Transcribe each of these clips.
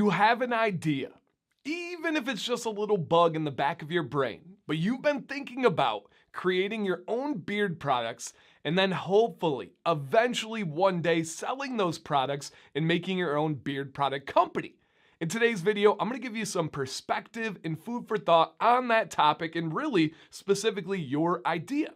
You have an idea, even if it's just a little bug in the back of your brain, but you've been thinking about creating your own beard products and then hopefully, eventually one day selling those products and making your own beard product company. In today's video, I'm going to give you some perspective and food for thought on that topic and really specifically your idea.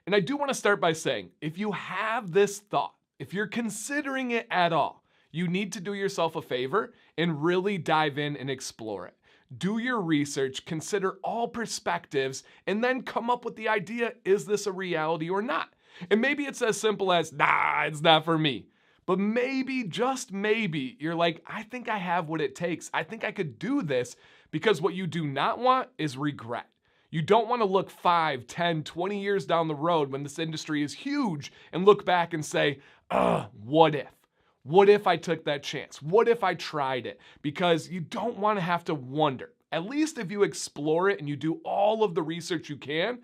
And I do want to start by saying, if you have this thought, if you're considering it at all, you need to do yourself a favor and really dive in and explore it. Do your research, consider all perspectives, and then come up with the idea, is this a reality or not? And maybe it's as simple as, nah, it's not for me. But maybe, just maybe, you're like, I think I have what it takes. I think I could do this, because what you do not want is regret. You don't want to look 5, 10, 20 years down the road when this industry is huge and look back and say, what if? What if I took that chance? What if I tried it? Because you don't want to have to wonder. At least if you explore it and you do all of the research you can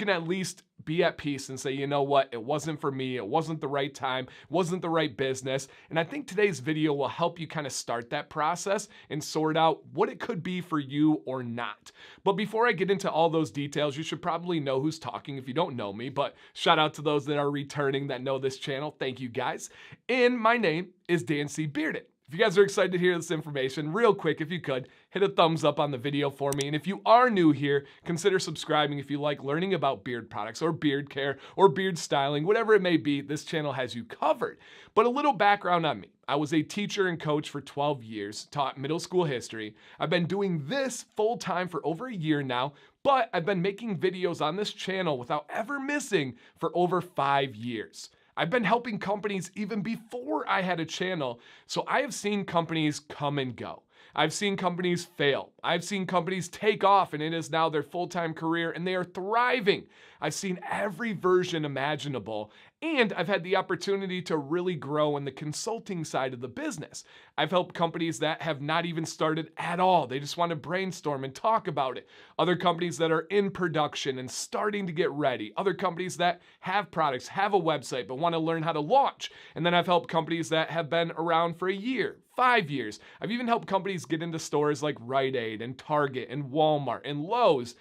at least be at peace and say, you know what, it wasn't for me, it wasn't the right time, it wasn't the right business. And I think today's video will help you kind of start that process and sort out what it could be for you or not. But before I get into all those details, you should probably know who's talking if you don't know me, but shout out to those that are returning that know this channel. Thank you guys. And my name is Dan C. Bearded. If you guys are excited to hear this information, real quick, if you could, hit a thumbs up on the video for me. And if you are new here, consider subscribing if you like learning about beard products or beard care or beard styling, whatever it may be, this channel has you covered. But a little background on me. I was a teacher and coach for 12 years, taught middle school history. I've been doing this full time for over a year now, but I've been making videos on this channel without ever missing for over 5 years. I've been helping companies even before I had a channel, so I have seen companies come and go. I've seen companies fail. I've seen companies take off and it is now their full-time career and they are thriving. I've seen every version imaginable, and I've had the opportunity to really grow in the consulting side of the business. I've helped companies that have not even started at all. They just want to brainstorm and talk about it. Other companies that are in production and starting to get ready. Other companies that have products, have a website, but want to learn how to launch. And then I've helped companies that have been around for a year, 5 years. I've even helped companies get into stores like Rite Aid and Target and Walmart and Lowe's.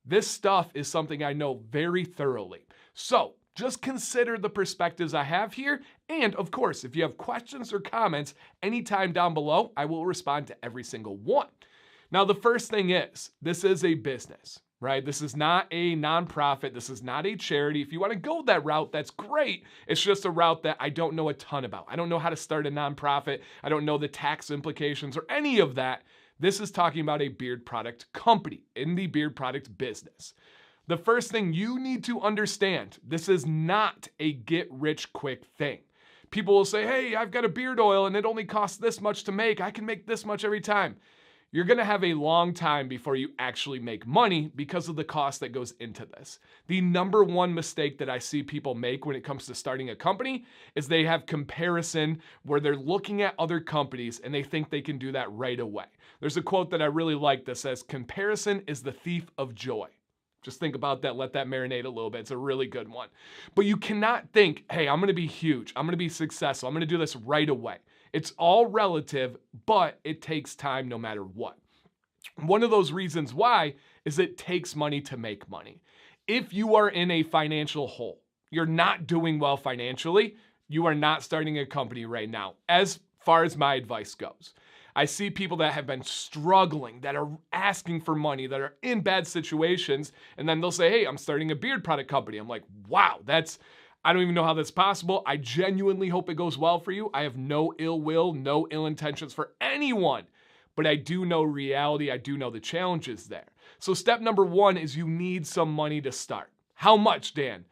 This stuff is something I know very thoroughly. So just consider the perspectives I have here. And of course, if you have questions or comments anytime down below, I will respond to every single one. Now, the first thing is, this is a business, right? This is not a nonprofit. This is not a charity. If you want to go that route, that's great. It's just a route that I don't know a ton about. I don't know how to start a nonprofit. I don't know the tax implications or any of that. This is talking about a beard product company in the beard product business. The first thing you need to understand, this is not a get rich quick thing. People will say, hey, I've got a beard oil and it only costs this much to make. I can make this much every time. You're going to have a long time before you actually make money because of the cost that goes into this. The number one mistake that I see people make when it comes to starting a company is they have comparison where they're looking at other companies and they think they can do that right away. There's a quote that I really like that says, comparison is the thief of joy. Just think about that. Let that marinate a little bit. It's a really good one. But you cannot think, hey, I'm going to be huge. I'm going to be successful. I'm going to do this right away. It's all relative, but it takes time no matter what. One of those reasons why is it takes money to make money. If you are in a financial hole, you're not doing well financially, you are not starting a company right now, as far as my advice goes. I see people that have been struggling, that are asking for money, that are in bad situations, and then they'll say, hey, I'm starting a beard product company. I'm like, wow, I don't even know how that's possible. I genuinely hope it goes well for you. I have no ill will, no ill intentions for anyone, but I do know reality. I do know the challenges there. So step number one is you need some money to start. How much, Dan?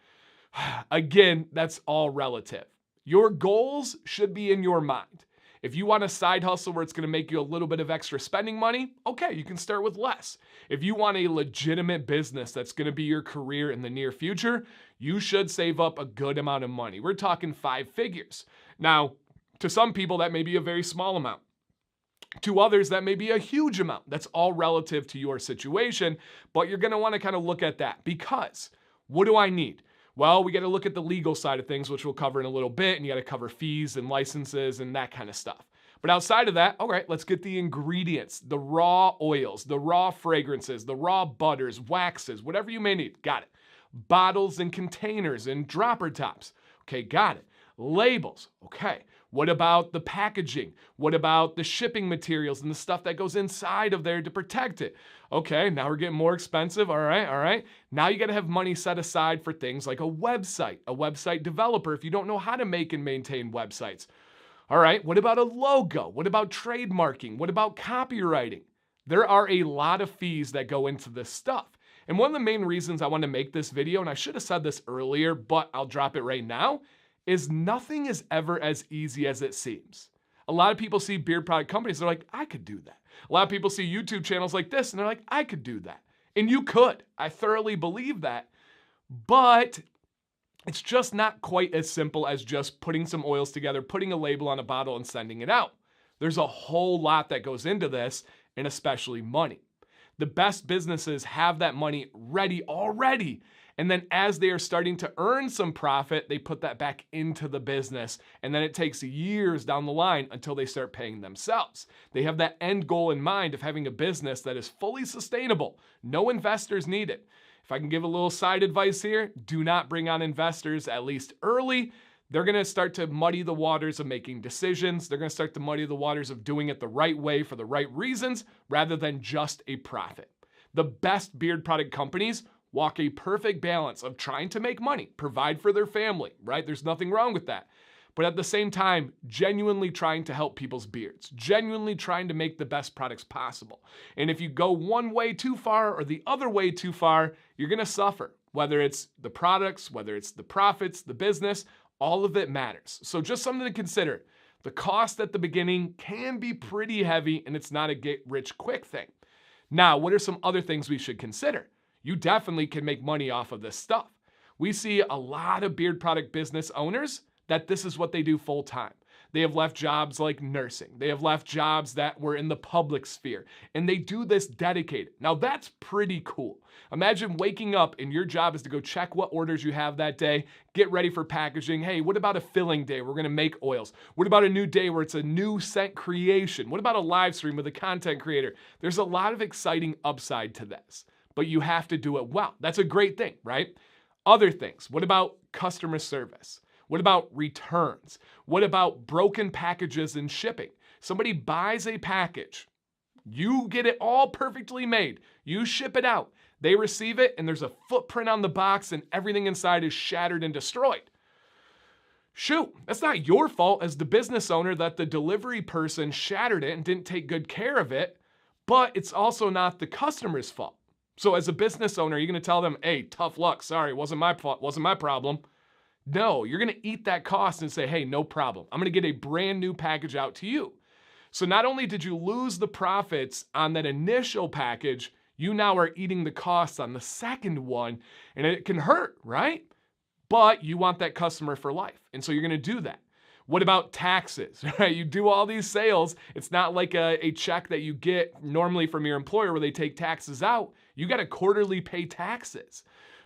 Again, that's all relative. Your goals should be in your mind. If you want a side hustle where it's going to make you a little bit of extra spending money, okay, you can start with less. If you want a legitimate business that's going to be your career in the near future, you should save up a good amount of money. We're talking 5 figures. Now, to some people, that may be a very small amount. To others, that may be a huge amount. That's all relative to your situation, but you're going to want to kind of look at that because what do I need? Well, we got to look at the legal side of things, which we'll cover in a little bit, and you got to cover fees and licenses and that kind of stuff. But outside of that, all right, let's get the ingredients, the raw oils, the raw fragrances, the raw butters, waxes, whatever you may need. Got it. Bottles and containers and dropper tops. Okay, got it. Labels. Okay. What about the packaging? What about the shipping materials and the stuff that goes inside of there to protect it? Okay, now we're getting more expensive. All right. Now you got to have money set aside for things like a website developer if you don't know how to make and maintain websites. All right, what about a logo? What about trademarking? What about copywriting? There are a lot of fees that go into this stuff. And one of the main reasons I want to make this video, and I should have said this earlier, but I'll drop it right now, is nothing is ever as easy as it seems. A lot of people see beard product companies, they're like, I could do that. A lot of people see YouTube channels like this, and they're like, I could do that. And you could. I thoroughly believe that. But it's just not quite as simple as just putting some oils together, putting a label on a bottle, and sending it out. There's a whole lot that goes into this, and especially money. The best businesses have that money ready already. And then as they are starting to earn some profit, they put that back into the business. And then it takes years down the line until they start paying themselves. They have that end goal in mind of having a business that is fully sustainable. No investors needed. If I can give a little side advice here, do not bring on investors, at least early. They're going to start to muddy the waters of making decisions. They're going to start to muddy the waters of doing it the right way for the right reasons rather than just a profit. The best beard product companies walk a perfect balance of trying to make money, provide for their family, right? There's nothing wrong with that. But at the same time, genuinely trying to help people's beards, genuinely trying to make the best products possible. And if you go one way too far or the other way too far, you're going to suffer. Whether it's the products, whether it's the profits, the business, all of it matters. So just something to consider. The cost at the beginning can be pretty heavy, and it's not a get rich quick thing. Now, what are some other things we should consider? You definitely can make money off of this stuff. We see a lot of beard product business owners that this is what they do full time. They have left jobs like nursing. They have left jobs that were in the public sphere, and they do this dedicated. Now that's pretty cool. Imagine waking up and your job is to go check what orders you have that day, get ready for packaging. Hey, what about a filling day? We're gonna make oils. What about a new day where it's a new scent creation? What about a live stream with a content creator? There's a lot of exciting upside to this, but you have to do it well. That's a great thing, right? Other things, what about customer service? What about returns? What about broken packages and shipping? Somebody buys a package. You get it all perfectly made. You ship it out. They receive it, and there's a footprint on the box, and everything inside is shattered and destroyed. Shoot, that's not your fault as the business owner that the delivery person shattered it and didn't take good care of it, but it's also not the customer's fault. So as a business owner, you're going to tell them, hey, tough luck. Sorry, wasn't my fault, wasn't my problem. No, you're going to eat that cost and say, hey, no problem. I'm going to get a brand new package out to you. So not only did you lose the profits on that initial package, you now are eating the costs on the second one, and it can hurt, right? But you want that customer for life, and so you're going to do that. What about taxes, right? You do all these sales. It's not like a check that you get normally from your employer where they take taxes out. You got to quarterly pay taxes.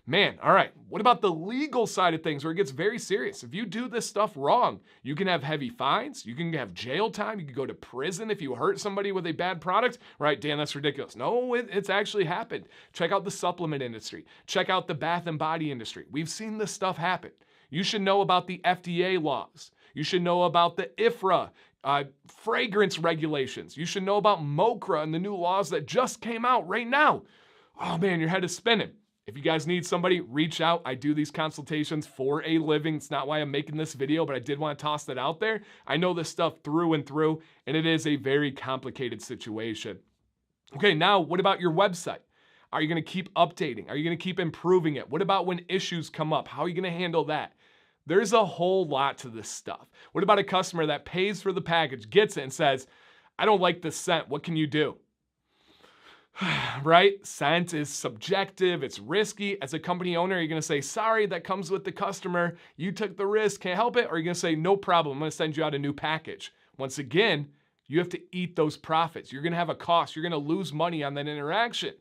Man, all right, what about the legal side of things where it gets very serious? If you do this stuff wrong, you can have heavy fines, you can have jail time, you can go to prison if you hurt somebody with a bad product. Right, Dan, that's ridiculous. No, it's actually happened. Check out the supplement industry. Check out the bath and body industry. We've seen this stuff happen. You should know about the FDA laws. You should know about the IFRA fragrance regulations. You should know about MOCRA and the new laws that just came out right now. Oh man, your head is spinning. If you guys need somebody, reach out. I do these consultations for a living. It's not why I'm making this video, but I did want to toss that out there. I know this stuff through and through, and it is a very complicated situation. Okay, now what about your website? Are you going to keep updating? Are you going to keep improving it? What about when issues come up? How are you going to handle that? There's a whole lot to this stuff. What about a customer that pays for the package, gets it, and says, I don't like the scent. What can you do? Right? Scent is subjective. It's risky. As a company owner, you're going to say, sorry, that comes with the customer. You took the risk. Can't help it. Or you're going to say, no problem. I'm going to send you out a new package. Once again, you have to eat those profits. You're going to have a cost. You're going to lose money on that interaction.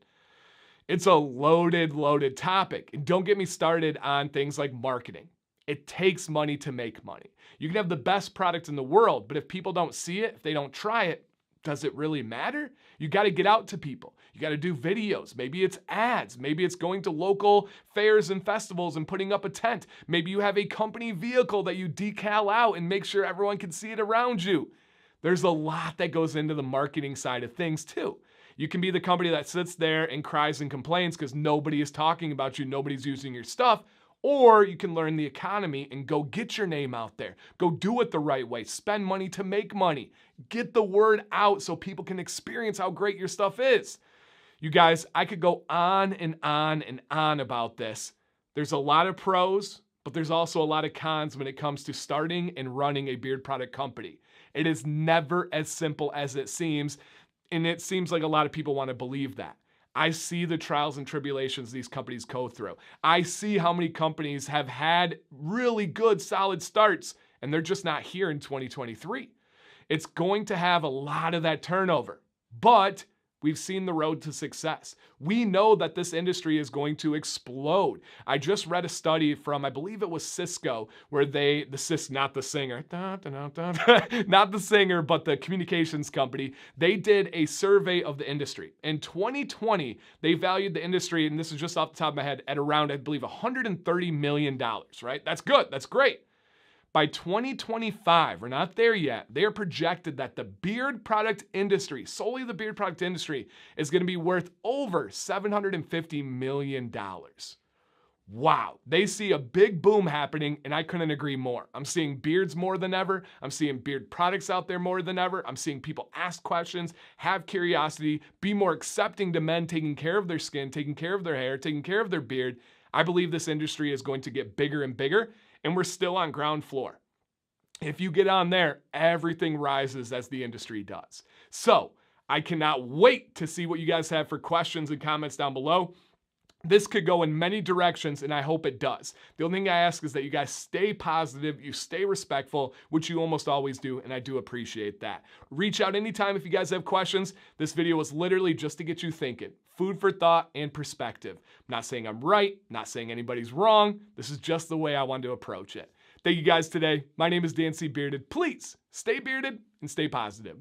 It's a loaded topic. And don't get me started on things like marketing. It takes money to make money. You can have the best product in the world, but if people don't see it, if they don't try it, does it really matter? You got to get out to people. You got to do videos. Maybe it's ads. Maybe it's going to local fairs and festivals and putting up a tent. Maybe you have a company vehicle that you decal out and make sure everyone can see it around you. There's a lot that goes into the marketing side of things too. You can be the company that sits there and cries and complains because nobody is talking about you, nobody's using your stuff. Or you can learn the economy and go get your name out there. Go do it the right way. Spend money to make money. Get the word out so people can experience how great your stuff is. You guys, I could go on and on and on about this. There's a lot of pros, but there's also a lot of cons when it comes to starting and running a beard product company. It is never as simple as it seems, and it seems like a lot of people want to believe that. I see the trials and tribulations these companies go through. I see how many companies have had really good, solid starts, and they're just not here in 2023. It's going to have a lot of that turnover, but we've seen the road to success. We know that this industry is going to explode. I just read a study from, I believe it was Cisco, where not the singer, not the singer, but the communications company, they did a survey of the industry. In 2020, they valued the industry, and this is just off the top of my head, at around, I believe, $130 million, right? That's good, that's great. By 2025, we're not there yet, they are projected that the beard product industry, solely the beard product industry, is going to be worth over $750 million. Wow, they see a big boom happening, and I couldn't agree more. I'm seeing beards more than ever. I'm seeing beard products out there more than ever. I'm seeing people ask questions, have curiosity, be more accepting to men taking care of their skin, taking care of their hair, taking care of their beard. I believe this industry is going to get bigger and bigger, and we're still on ground floor. If you get on there, everything rises as the industry does. So I cannot wait to see what you guys have for questions and comments down below. This could go in many directions, and I hope it does. The only thing I ask is that you guys stay positive, you stay respectful, which you almost always do, and I do appreciate that. Reach out anytime if you guys have questions. This video was literally just to get you thinking. Food for thought and perspective. I'm not saying I'm right, not saying anybody's wrong. This is just the way I wanted to approach it. Thank you guys today. My name is Dan C. Bearded. Please stay bearded and stay positive.